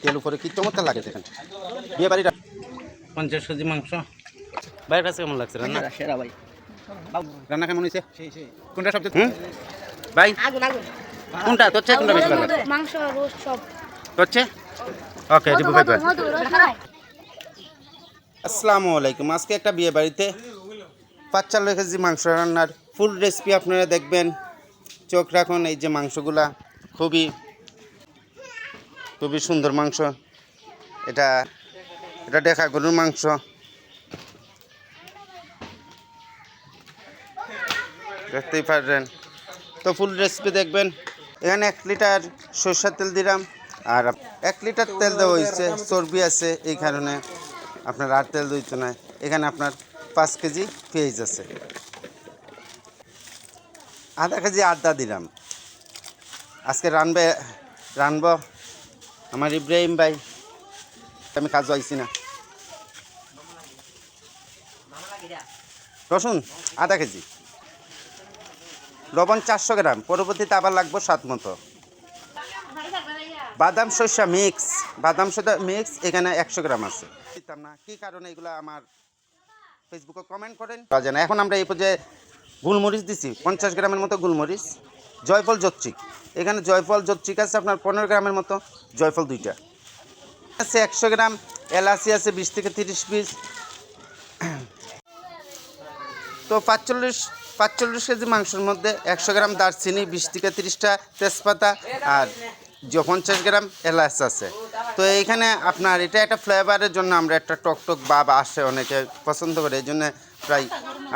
তেল উপরে কি চমৎকার লাগে দেখেন। বিয়ে বাড়িটা 50 কেজি মাংস। ভাইয়ের কাছে কেমন লাগছে রান্না? সেরা ভাই। রান্না কেমন হয়েছে? কোনটা সবচেয়ে ভাই কোনটা তোর চেয়ে কোনটা বেশি ভালো লাগে? মাংস রোস্ট সব তোর চেয়ে? ওকে রিপু ভাই ভাই। আসসালামু আলাইকুম। আজকে একটা বিয়ে বাড়িতে 45 কেজি মাংস রান্নার ফুল রেসিপি আপনারা দেখবেন। চোখ রাখুন। এই যে মাংসগুলা খুবই সুন্দর মাংস। এটা দেখা গরুর মাংস। দেখতেই পারেন। তো ফুল রেসিপি দেখবেন। এখানে 1 লিটার সরষের তেল দিলাম আর 1 লিটার তেল দেওয়া হয়েছে। চর্বি আছে এই কারণে আপনার আর তেল দিতে না। এখানে আপনার 5 কেজি পেঁয়াজ আছে, আধা কেজি আদা দিলাম। আজকে রানব আমার ইব্রাহিম ভাই। আমি কাজও আইছি না। রসুন আধা কেজি, লবণ 400 গ্রাম, পরবর্তীতে আবার লাগবো স্বাদ মতো। বাদাম শস্য মিক্স এখানে 100 গ্রাম আছে। দিতাম না কি কারণে এগুলো আমার ফেসবুকে কমেন্ট করেন। এখন আমরা এই পর্যায়ে গোলমরিচ দিছি 50 গ্রামের মতো গোলমরিচ, জয়ফল জচ্চিক। এখানে জয়ফল জচ্চিক আছে আপনার 15 গ্রামের মতো, জয়ফল 2টা আছে, 100 গ্রাম এলাচি আছে 20 থেকে 30 পিস। তো 45 কেজি মাংসের মধ্যে 100 গ্রাম দারচিনি, 20 থেকে 30টা তেজপাতা আর 50 গ্রাম এলাচ আছে। তো এইখানে আপনার এটা একটা ফ্লেভারের জন্য আমরা একটা টকটক ভাব আসে, অনেকে পছন্দ করে, এই জন্য প্রায়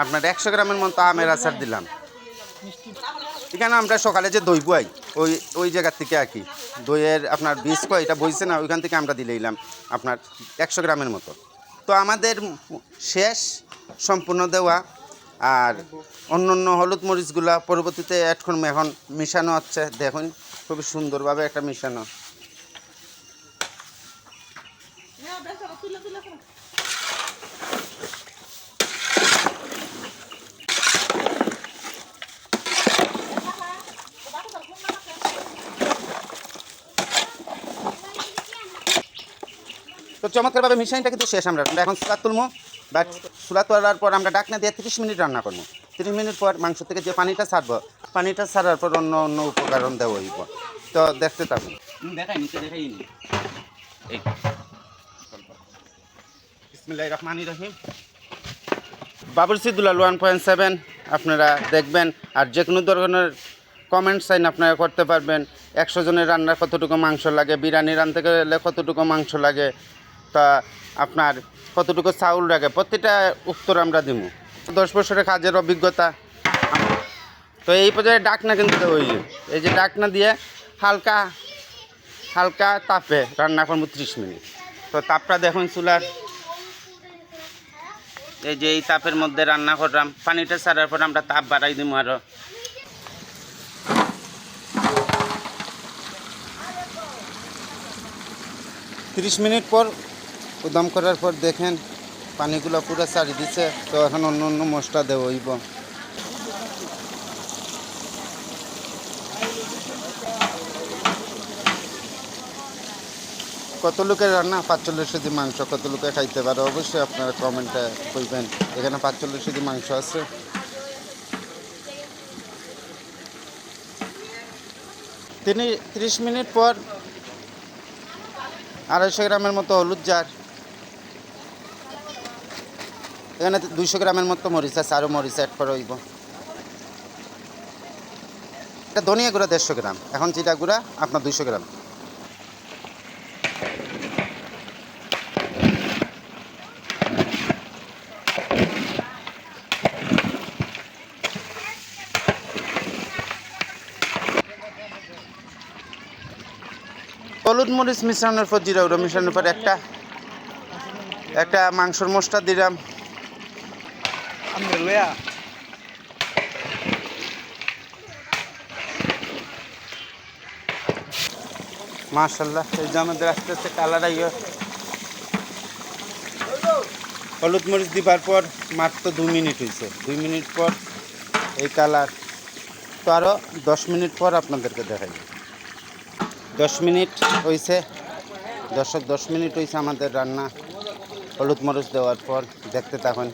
আপনার 100 গ্রামের মতো আমের আচার দিলাম। এখানে আমরা সকালে যে দই বই ওই জায়গার থেকে আর কি দইয়ের আপনার বীজ কয় এটা বইছে না, ওইখান থেকে আমরা দিলাম আপনার 100 গ্রামের মতো। তো আমাদের শেষ সম্পূর্ণ দেওয়া। আর অন্য হলুদ মরিচগুলা পরবর্তীতে অ্যাড করবো। এখন মিশানো হচ্ছে, দেখুন খুবই সুন্দরভাবে একটা মিশানো। তো চমৎকারভাবে মিশাইটা কিন্তু শেষ। আমরা এখন চুলা তুলবো, বাট চুলা তোলার পর আমরা ডাকনা দিয়ে 30 মিনিট রান্না করবো। 30 মিনিট পর মাংস থেকে যে পানিটা ছাড়বো, পানিটা ছাড়ার পর অন্য উপকরণ দেওয়া হইব। তো দেখতে থাকুন। বিসমিল্লাহির রহমানির রহিম। বাবুরচি দুলাল 1.7 আপনারা দেখবেন। আর যে কোনো ধরনের কমেন্ট সাইন আপনারা করতে পারবেন। 100 জনের রান্নার কতটুকু মাংস লাগে, বিরিয়ানি রাঁধতে গেলে কতটুকু মাংস লাগে, তা আপনার কতটুকু চাউল লাগে, প্রতিটা উত্তর আমরা দিব। 10 বছরের কাজের অভিজ্ঞতা। তো এই পর্যায়ে ডাকনা কিন্তু ওই এই যে ডাকনা দিয়ে হালকা তাপে রান্না করবো 30 মিনিট। তো তাপটা দেখুন চুলার, এই যে এই তাপের মধ্যে রান্না করলাম। পানিটা ছাড়ার পর আমরা তাপ বাড়াই দিব আরও। তিরিশ মিনিট পর উদম করার পর দেখেন পানিগুলো পুরো ছাড়ি দিচ্ছে। তো এখন অন্য মশলা দেওয়া হইব। কত লোকের রান্না 45 কেজি মাংস, কত লোকে খাইতে পারে অবশ্যই আপনারা কমেন্টে কইবেন। এখানে 45 কেজি মাংস আছে। তিনি 30 মিনিট পর 250 গ্রামের মতো হলুদ জার, এখানে 200 গ্রামের মতো মরিচ আছে, আরও মরিচ অ্যাড করা হইব। এটা ধনিয়া গুঁড়া 150 গ্রাম, এখন জিরা গুঁড়া আপনার 200 গ্রাম। হলুদ মরিচ মিশ্রণের পর জিরা গুঁড়ো মিশ্রণের পর একটা মাংসর মশলা দিলাম। মাশাআল্লাহ, এই যে আমাদের আস্তে আস্তে কালার আইয়। হলুদ মরিচ দিবার পর মাত্র 2 মিনিট হয়েছে। 2 মিনিট পর এই কালার। তো আরও 10 মিনিট পর আপনাদেরকে দেখাই। 10 মিনিট হয়েছে। দর্শক 10 মিনিট হয়েছে আমাদের রান্না হলুদ মরিচ দেওয়ার পর, দেখতে থাকুন।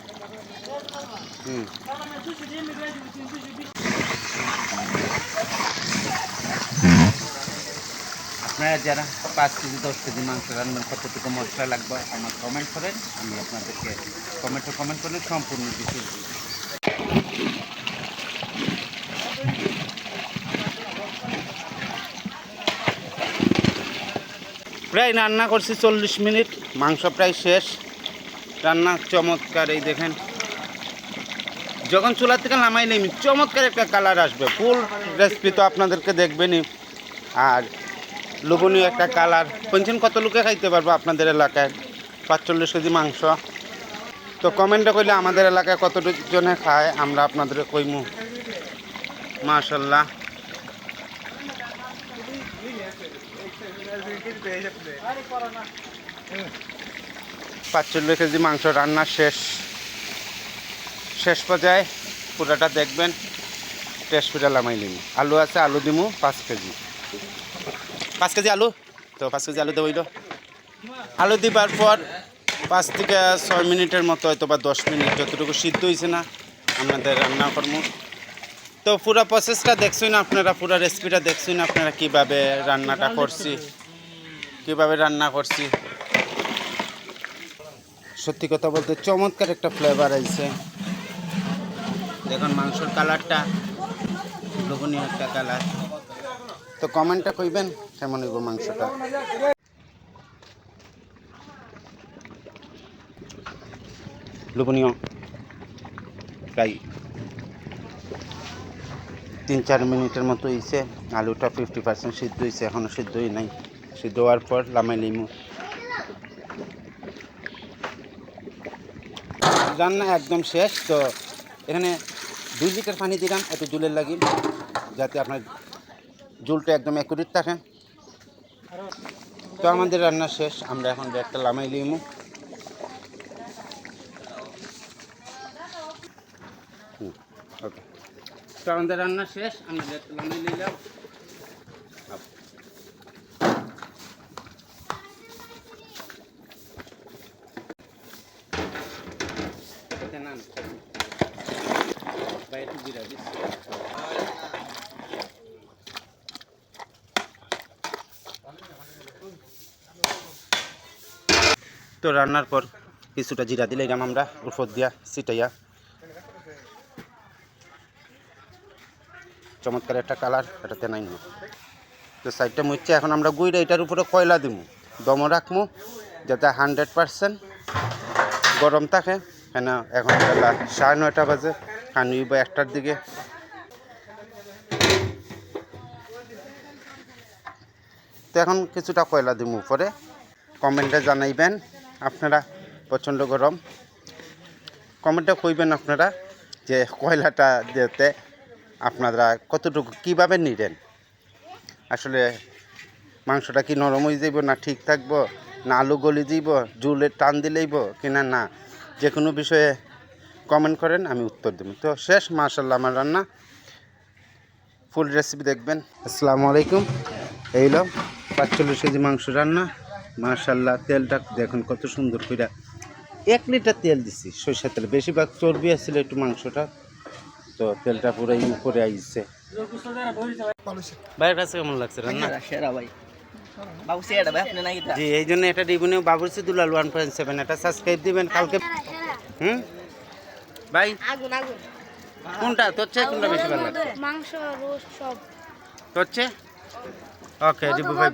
আপনারা যারা 5 কেজি 10 কেজি মাংস রান্নার কতটুকু মশলা লাগবে আমার কমেন্ট করেন, আমি আপনাদেরকে কমেন্ট করে সম্পূর্ণ কিছু। প্রায় রান্না করছি 40 মিনিট, মাংস প্রায় শেষ, রান্না চমৎকার। এই দেখেন, যখন চুলা থেকে নামাই নেই চমৎকার একটা কালার আসবে। ফুল রেসিপি তো আপনাদেরকে দেখবেনই, আর লোভনীয় একটা কালার। পেনশন কত লোকে খাইতে পারবো আপনাদের এলাকায় 45 কেজি মাংস? তো কমেন্টে কইলে আমাদের এলাকায় কতটুকু জনে খায় আমরা আপনাদের কইমু। মাশাল্লাহ, পাঁচচল্লিশ কেজি মাংস রান্না শেষ পর্যায়ে পুরাটা দেখবেন। টেস্ট করে লামাই নিন। আলু আছে, আলু দিমু 5 কেজি আলু। তো 5 কেজি আলু দেবইল। আলু দিবার পর 5 থেকে 6 মিনিটের মতো হয়তো বা 10 মিনিট যতটুকু সিদ্ধ হয়েছে না আপনাদের রান্না করবো। তো পুরো প্রসেসটা দেখছেন আপনারা, পুরো রেসিপিটা দেখছেন আপনারা কীভাবে রান্নাটা করছি, কীভাবে রান্না করছি। সত্যি কথা বলতে চমৎকার একটা ফ্লেভার আছে। দেখুন মাংসের কালারটা লোভনীয় একটা কালার। তো কমেন্টটা কইবেন কেমন হইব মাংসটা। লোভনীয়, প্রায় 3-4 মিনিটের মতো হয়েছে। আলুটা 50% সিদ্ধ হয়েছে, এখনও সিদ্ধই নাই। সিদ্ধ হওয়ার পর লামাই লিমু। রান্না একদম শেষ। তো এখানে 2 লিটার পানি দিলাম একটু জুলের লাগি, যাতে আপনার জুলটা একদম অ্যাকুরেট থাকে। তো আমাদের রান্না শেষ, আমরা এখন একটা লামাই লিমু। ওকে, তো আমাদের রান্না শেষ, আমরা একটা লামাই নিলাম। তো রান্নার পর কিছুটা জিরা দিলাম আমরা উপর দিয়া ছিটাইয়া, চমৎকার একটা কালার এটাতে নাই। তো সাইডটা মুচ্ছে এখন আমরা গুইরা এটার উপরে কয়লা দিব, দম রাখবো যাতে 100% গরম থাকে। কেন এখন বেলা 9:30 বাজে, খানুইব 1টার দিকে। তো এখন কিছুটা কয়লা দিব উপরে। কমেন্টে জানাইবেন আপনারা, প্রচণ্ড গরম। কমেন্টে কইবেন আপনারা যে কয়লাটা দিতে আপনারা কতটুকু কীভাবে নিলেন। আসলে মাংসটা কি নরম হয়ে যাইব, না ঠিক থাকবো, না আলু গলি যাইব, জুলের টান দিলেইব কিনা, না যে কোনো বিষয়ে কমেন্ট করেন, আমি উত্তর দেব। তো শেষ, মাশাআল্লাহ আমার রান্না। ফুল রেসিপি দেখবেন। আসসালামু আলাইকুম। এইলো 45 কেজি মাংস রান্না, মাশাআল্লাহ। তেলটা দেখুন কত সুন্দর করে, 1 লিটার তেল দিছি, সরষের তেল। বেশিরভাগ চর্বি আসছিল একটু মাংসটা, তো তেলটা পুরাই উপরে আইছে। ভাইয়ের কাছে কেমন লাগছে রান্না? জি, এই জন্য এটা দিবেন বাবুরচি দুলাল 1.7, এটা সাবস্ক্রাইব দিবেন কালকে। ভাই কোনটা তোর চেয়ে কোনটা বেশি ভালো লাগছে? মাংস, রোস্ট সব তোর চেয়ে? ওকে দিবু ভাই।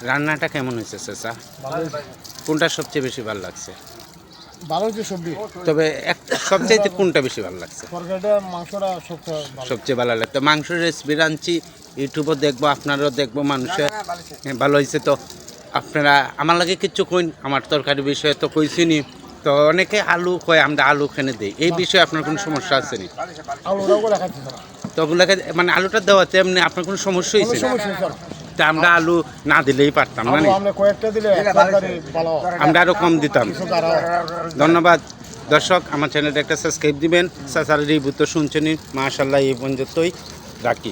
রান্নাটা কেমন হয়েছে চাচা? কোনটা সবচেয়ে বেশি ভালো লাগছে? ভালো হচ্ছে সবজি, তবে সবচাইতে কোনটা বেশি ভালো লাগছে? তরকারিটা মাংসটা সবচেয়ে ভালো লাগতো। মাংসের রেসিপি রাঁধছি, ইউটিউবও দেখবো, আপনারাও দেখবো, মানুষের ভালো হয়েছে। তো আপনারা আমার লাগে কিচ্ছু কইন, আমার তরকারি বিষয়ে তো কইছিনি। তো অনেকে আলু কয়, আমরা আলু খেনে দিই, এই বিষয়ে আপনার কোনো সমস্যা আছে নি? তো ওগুলোকে মানে আলুটা দেওয়াতে এমনি আপনার কোনো সমস্যা হয়েছে না? তা আমরা আলু না দিলেই পারতাম না, আমরা আরও কম দিতাম। ধন্যবাদ দর্শক, আমার চ্যানেলটা একটা সাবস্ক্রাইব দিবেন। চাচার রিভিউ তো শুনছেনই, মাশাআল্লাহ। এই পর্যন্তই রাখি।